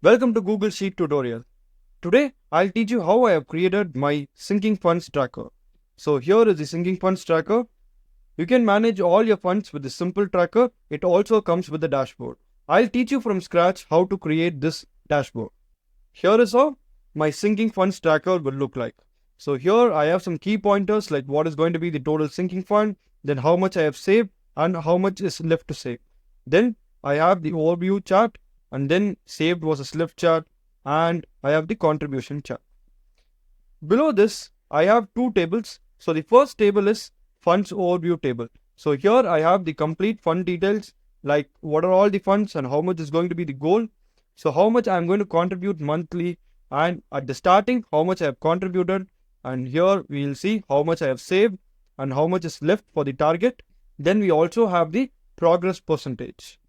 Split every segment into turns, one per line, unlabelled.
Welcome to Google Sheet tutorial. Today I'll teach you how I have created my sinking funds tracker. So here is the sinking funds tracker. You can manage all your funds with this simple tracker. It also comes with a dashboard. I'll teach you from scratch how to create this dashboard. Here is how my sinking funds tracker will look like. So here I have some key pointers like what is going to be the total sinking fund, then how much I have saved and how much is left to save. Then I have the overview chart, and then saved versus left chart, and I have the contribution chart. Below this, I have two tables. So the first table is funds overview table. So here I have the complete fund details, like what are all the funds and how much is going to be the goal. So how much I'm going to contribute monthly, and at the starting, how much I have contributed, and here we will see how much I have saved and how much is left for the target. Then we also have the progress percentage.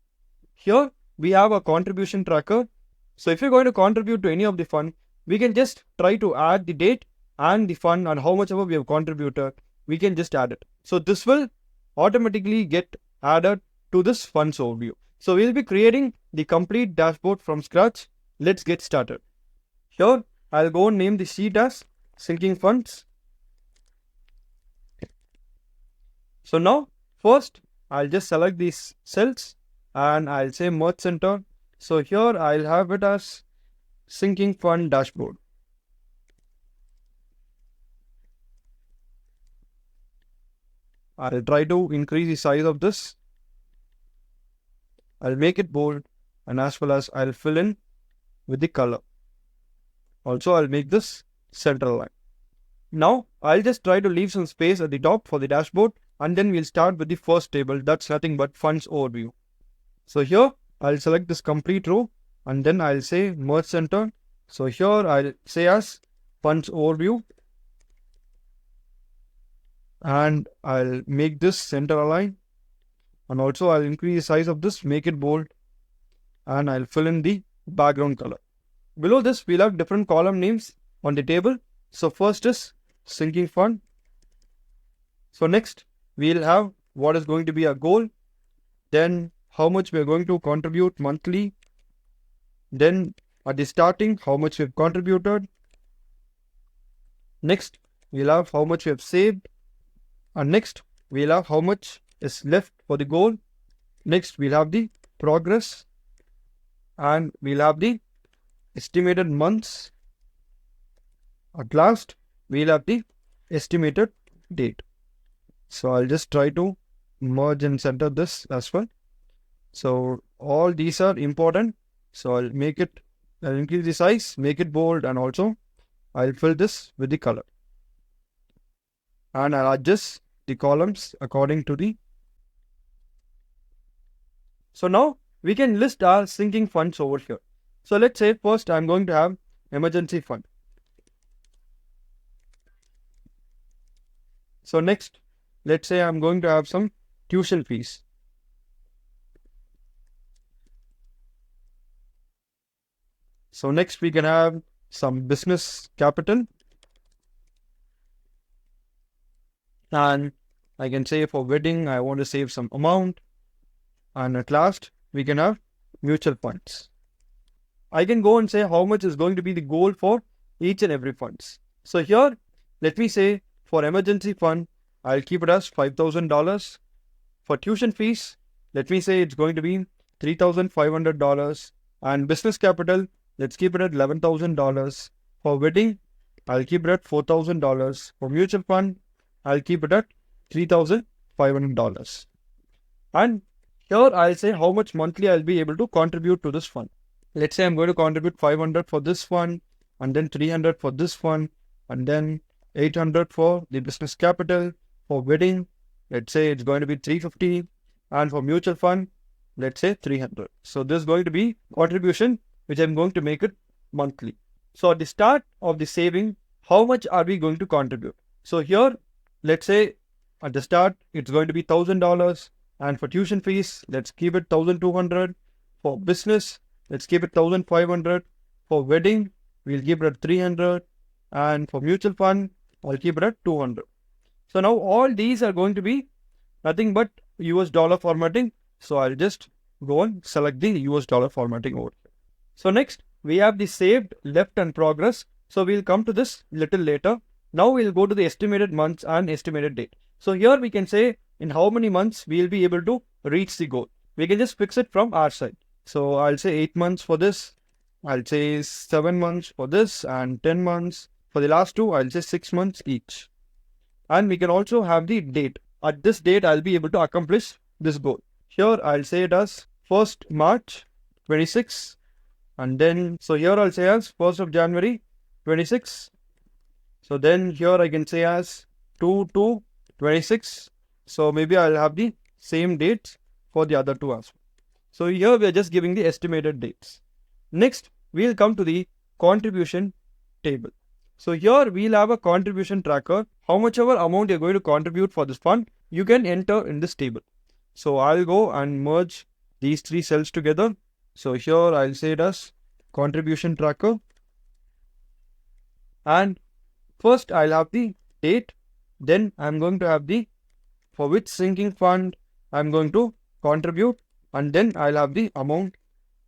Here we have a contribution tracker. So if you're going to contribute to any of the fund, we can just try to add the date and the fund and how much ever we have contributed, we can just add it. So this will automatically get added to this funds overview. So we'll be creating the complete dashboard from scratch. Let's get started. Here I'll go and name the sheet as sinking funds. So now first I'll just select these cells and I'll say merge center. So here I'll have it as sinking fund dashboard. I'll try to increase the size of this. I'll make it bold, and as well as I'll fill in with the color. Also I'll make this center line. Now I'll just try to leave some space at the top for the dashboard, and then we'll start with the first table. That's nothing but funds overview. So here I'll select this complete row and then I'll say merge center. So here I'll say as funds overview, and I'll make this center align, and also I'll increase the size of this, make it bold, and I'll fill in the background color. Below this we'll have different column names on the table. So first is sinking fund. So next we'll have what is going to be our goal, then how much we are going to contribute monthly, then at the starting how much we have contributed, next we'll have how much we have saved, and next we'll have how much is left for the goal, next we'll have the progress, and we'll have the estimated months, at last we'll have the estimated date. So I'll just try to merge and center this as well. So all these are important. So I'll increase the size, make it bold, and also I'll fill this with the color. And I'll adjust the columns according to the. So now we can list our sinking funds over here. So let's say first I'm going to have emergency fund. So next, let's say I'm going to have some tuition fees. So next we can have some business capital, and I can say for wedding I want to save some amount, and at last we can have mutual funds. I can go and say how much is going to be the goal for each and every funds. So here let me say for emergency fund I'll keep it as $5,000. For tuition fees let me say it's going to be $3,500, and business capital let's keep it at $11,000. For wedding, I'll keep it at $4,000. For mutual fund, I'll keep it at $3,500. And here I'll say how much monthly I'll be able to contribute to this fund. Let's say I'm going to contribute $500 for this fund, and then $300 for this fund, and then $800 for the business capital. For wedding, let's say it's going to be $350, and for mutual fund, let's say $300. So this is going to be contribution which I'm going to make it monthly. So at the start of the saving, how much are we going to contribute? So here, let's say at the start, it's going to be $1,000. And for tuition fees, let's keep it $1,200. For business, let's keep it $1,500. For wedding, we'll keep it at $300. And for mutual fund, I'll keep it at $200. So now all these are going to be nothing but US dollar formatting. So I'll just go and select the US dollar formatting over here. So next, we have the saved, left and progress. So we'll come to this little later. Now we'll go to the estimated months and estimated date. So here we can say in how many months we'll be able to reach the goal. We can just fix it from our side. So I'll say 8 months for this. I'll say 7 months for this and 10 months. For the last two, I'll say 6 months each. And we can also have the date. At this date, I'll be able to accomplish this goal. Here, I'll say it as 1st March 26. And then, so here I'll say as 1st of January 26. So then here I can say as 2/2/26. So maybe I'll have the same dates for the other two as well. So here we are just giving the estimated dates. Next, we'll come to the contribution table. So here we'll have a contribution tracker. How much ever amount you're going to contribute for this fund, you can enter in this table. So I'll go and merge these three cells together. So here I'll say it as contribution tracker. And first I'll have the date. Then I'm going to have the for which sinking fund I'm going to contribute. And then I'll have the amount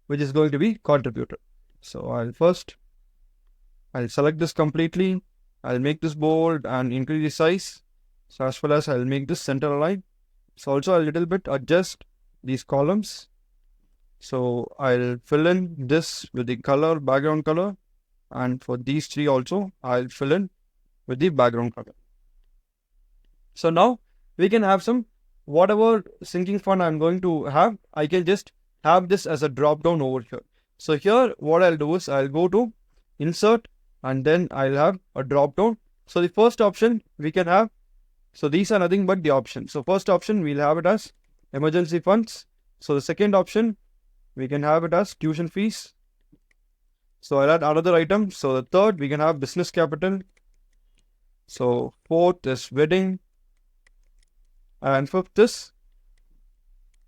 which is going to be contributed. So I'll select this completely. I'll make this bold and increase the size. So as well as I'll make this center align. So also a little bit adjust these columns. So I'll fill in this with the color, background color. And for these three also, I'll fill in with the background color. So now we can have some, whatever sinking fund I'm going to have, I can just have this as a drop down over here. So here what I'll do is I'll go to insert and then I'll have a drop down. So the first option we can have, so these are nothing but the options. So first option we'll have it as emergency funds. So the second option we can have it as tuition fees. So I'll add another item. So the third we can have business capital. So fourth is wedding. And fifth is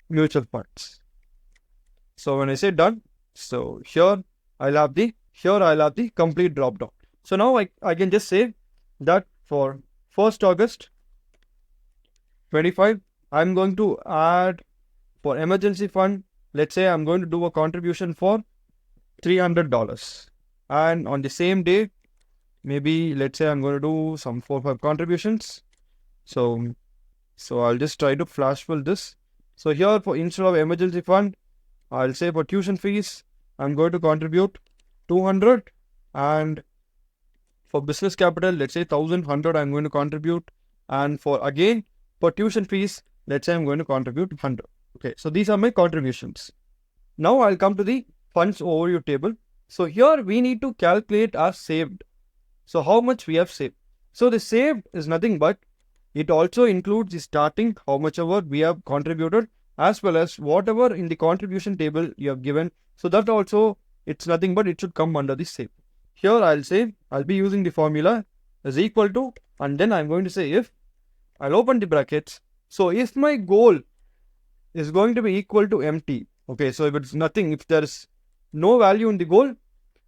mutual funds. So when I say done, so here I'll have the complete drop down. So now I can just say that for 1st August 25, I'm going to add for emergency fund. Let's say I'm going to do a contribution for $300. And on the same day, maybe let's say I'm going to do some 4 or 5 contributions. So I'll just try to flash fill this. So here for instead of emergency fund, I'll say for tuition fees, I'm going to contribute 200. And for business capital, let's say 1,100 I'm going to contribute. And for tuition fees, let's say I'm going to contribute 100. Okay, so these are my contributions. Now I'll come to the funds overview table. So here we need to calculate our saved. So how much we have saved. So the saved is nothing but it also includes the starting, how much ever we have contributed, as well as whatever in the contribution table you have given. So that also, it's nothing but it should come under the save. Here I'll say, I'll be using the formula is equal to, and then I'm going to say if, I'll open the brackets. So if my goal is going to be equal to empty, okay, so if it's nothing, if there's no value in the goal,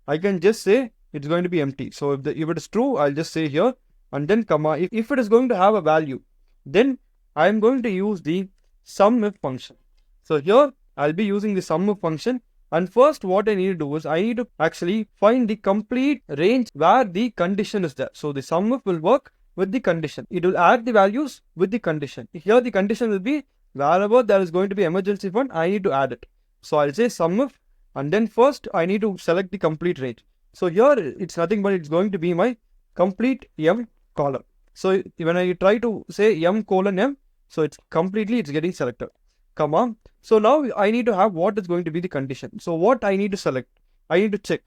I can just say it's going to be empty. So if it is true, I'll just say here, and then comma, if it is going to have a value, then I'm going to use the SUMIF function. So here I'll be using the SUMIF function. And first what I need to do is I need to actually find the complete range where the condition is there. So the SUMIF will work with the condition. It will add the values with the condition. Here the condition will be wherever there is going to be emergency fund, I need to add it. So I'll say SUMIF, and then first I need to select the complete range. So here it's nothing but it's going to be my complete M column. So when I try to say M:M, so it's getting selected, comma. So now I need to have what is going to be the condition. So what I need to select, I need to check.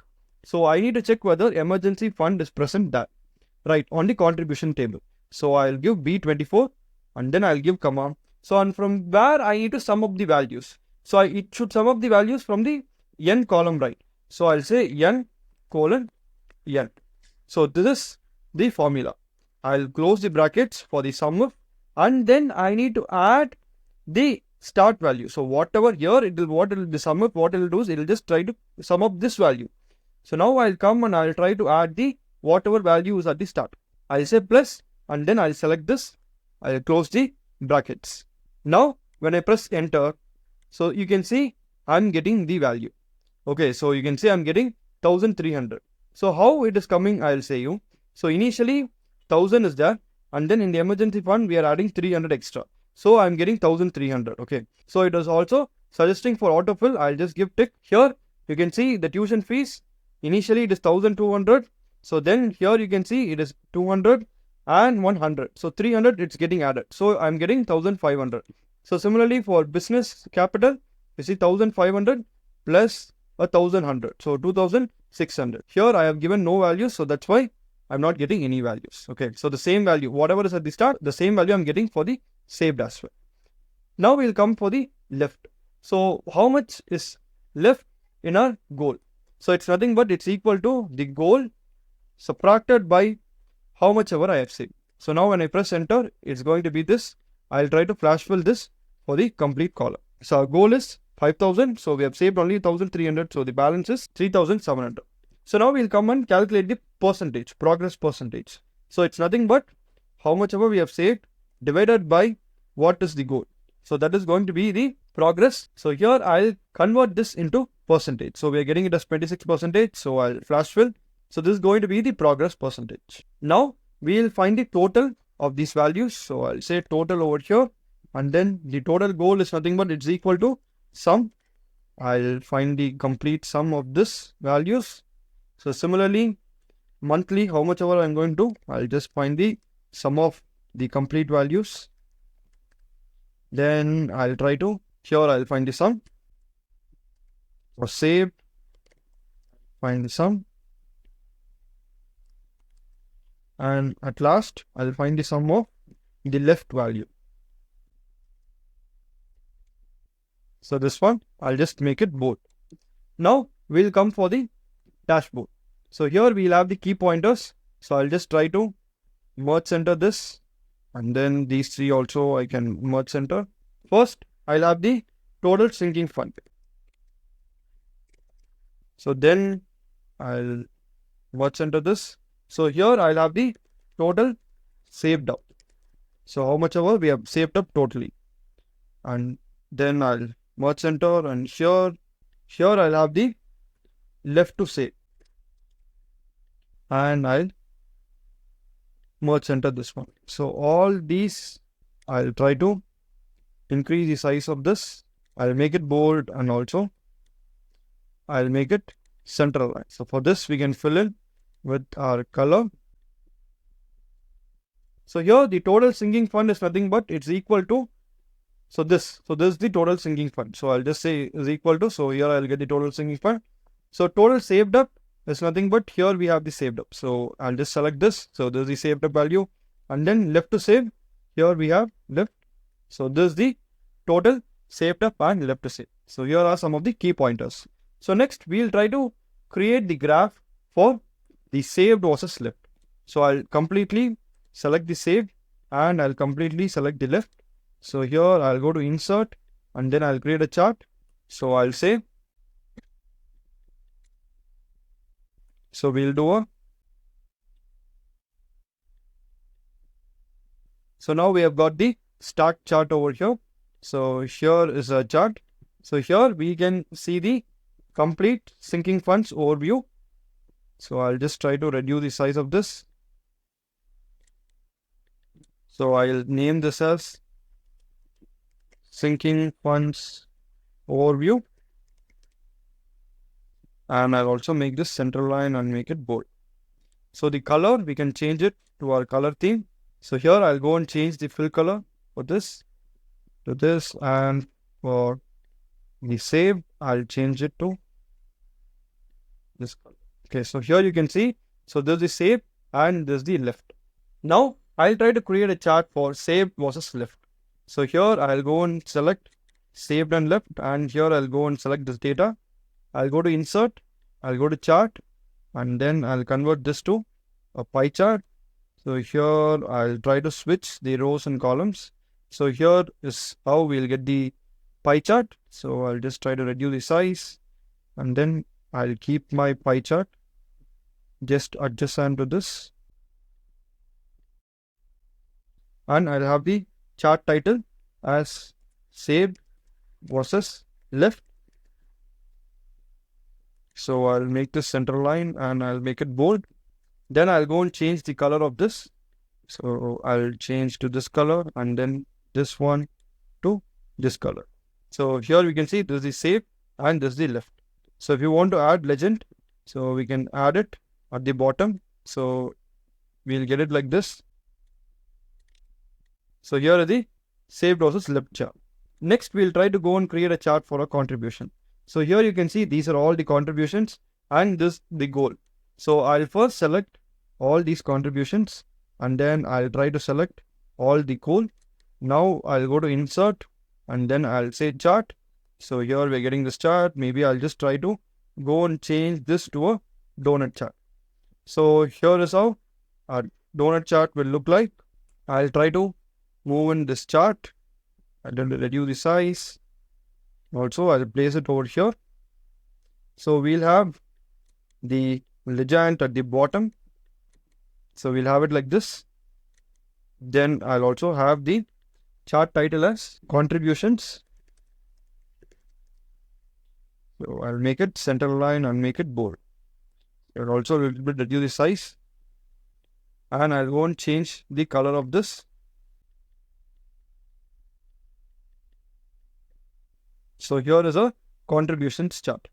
So I need to check whether emergency fund is present there, right, on the contribution table. So I'll give B24 and then I'll give comma. So and from where I need to sum up the values. So it should sum up the values from the N column, right. So I'll say N:N. So this is the formula. I'll close the brackets for the SUMIF, and then I need to add the start value. So whatever here the SUMIF, what it will do is it will just try to sum up this value. So now I'll come and I'll try to add the whatever value is at the start. I'll say plus, and then I'll select this. I'll close the brackets. Now when I press enter, so you can see I'm getting the value. Okay, so you can see I'm getting 1300. So how it is coming, I'll say you. So initially 1000 is there, and then in the emergency fund we are adding 300 extra. So I'm getting 1300. Okay. So it is also suggesting for autofill. I'll just give tick here. You can see the tuition fees. Initially it is 1200. So then here you can see it is 200 and 100. So 300 it's getting added. So I'm getting 1500. So similarly for business capital, you see 1500 plus 1100. So 2600. Here I have given no values. So that's why I'm not getting any values. Okay. So the same value, whatever is at the start, the same value I'm getting for the saved as well. Now we'll come for the left. So how much is left in our goal? So it's nothing but it's equal to the goal subtracted by how much ever I have saved. So now when I press enter, it's going to be this. I'll try to flash fill this for the complete column. So our goal is 5000. So we have saved only 1300. So the balance is 3700. So now we'll come and calculate the percentage, progress percentage. So it's nothing but how much ever we have saved divided by what is the goal. So that is going to be the progress. So here I'll convert this into percentage. So we are getting it as 26%. So I'll flash fill. So this is going to be the progress percentage. Now we'll find the total of these values. So I'll say total over here. And then the total goal is nothing but it's equal to sum. I'll find the complete sum of this values. So similarly, monthly, how much ever I'm going to, I'll just find the sum of the complete values. Then I'll try to, here I'll find the sum. For saved, find the sum. And at last, I'll find the sum of the left value. So this one, I'll just make it bold. Now we'll come for the dashboard. So here we'll have the key pointers. So I'll just try to merge center this. And then these three also I can merge center. First, I'll have the total sinking fund. So then I'll merge center this. So here I'll have the total saved up. So how much ever we have saved up totally. And then I'll merge center, and here I'll have the left to save. And I'll merge center this one. So all these I'll try to increase the size of this. I'll make it bold, and also I'll make it center line. So for this we can fill in with our color. So here the total sinking fund is nothing but it's equal to, so this is the total sinking fund. So I'll just say is equal to, so here I'll get the total sinking fund. So total saved up is nothing but here we have the saved up. So I'll just select this. So this is the saved up value, and then left to save, here we have left. So this is the total saved up and left to save. So here are some of the key pointers. So next we'll try to create the graph for the saved versus left. So I'll completely select the saved and I'll completely select the left. So here I'll go to insert, and then I'll create a chart. So I'll say, so we'll do a, so now we have got the start chart over here. So here is a chart. So here we can see the complete sinking funds overview. So I'll just try to reduce the size of this. So I'll name this as sinking funds overview, and I'll also make this center line and make it bold. So the color, we can change it to our color theme. So here I'll go and change the fill color for this to this, and for the save I'll change it to this color. Okay, so here you can see, so there's the save and there's the left. Now I'll try to create a chart for saved versus left. So here I'll go and select saved and left, and here I'll go and select this data. I'll go to insert, I'll go to chart, and then I'll convert this to a pie chart. So here I'll try to switch the rows and columns. So here is how we'll get the pie chart. So I'll just try to reduce the size, and then I'll keep my pie chart just adjacent to this. And I'll have the chart title as saved versus left. So I'll make this center line and I'll make it bold. Then I'll go and change the color of this. So I'll change to this color and then this one to this color. So here we can see this is the save and this is the left. So if you want to add legend, so we can add it at the bottom. So we'll get it like this. So here is the saved versus left chart. Next, we'll try to go and create a chart for a contribution. So here you can see these are all the contributions and this the goal. So I'll first select all these contributions and then I'll try to select all the goal. Now I'll go to insert and then I'll say chart. So here we're getting this chart. Maybe I'll just try to go and change this to a donut chart. So here is how our donut chart will look like. I'll try to move in this chart. I'll reduce the size. Also, I'll place it over here. So we'll have the legend at the bottom. So we'll have it like this. Then I'll also have the chart title as contributions. So I'll make it center line and make it bold. I'll also a little bit reduce the size. And I'll go and change the color of this. So here is a contributions chart.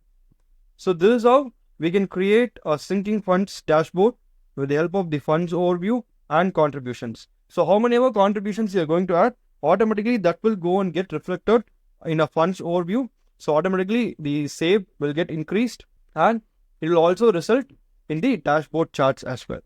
So this is how we can create a sinking funds dashboard with the help of the funds overview and contributions. So how many ever contributions you are going to add, automatically that will go and get reflected in a funds overview. So automatically the save will get increased and it will also result in the dashboard charts as well.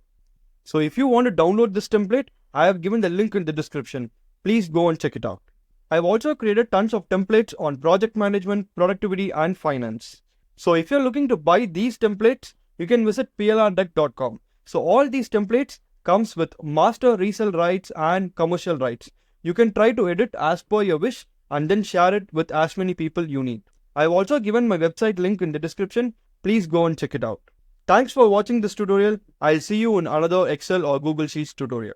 So if you want to download this template, I have given the link in the description. Please go and check it out. I've also created tons of templates on project management, productivity and finance. So if you're looking to buy these templates, you can visit plrdeck.com. So all these templates comes with master resale rights and commercial rights. You can try to edit as per your wish and then share it with as many people you need. I've also given my website link in the description. Please go and check it out. Thanks for watching this tutorial. I'll see you in another Excel or Google Sheets tutorial.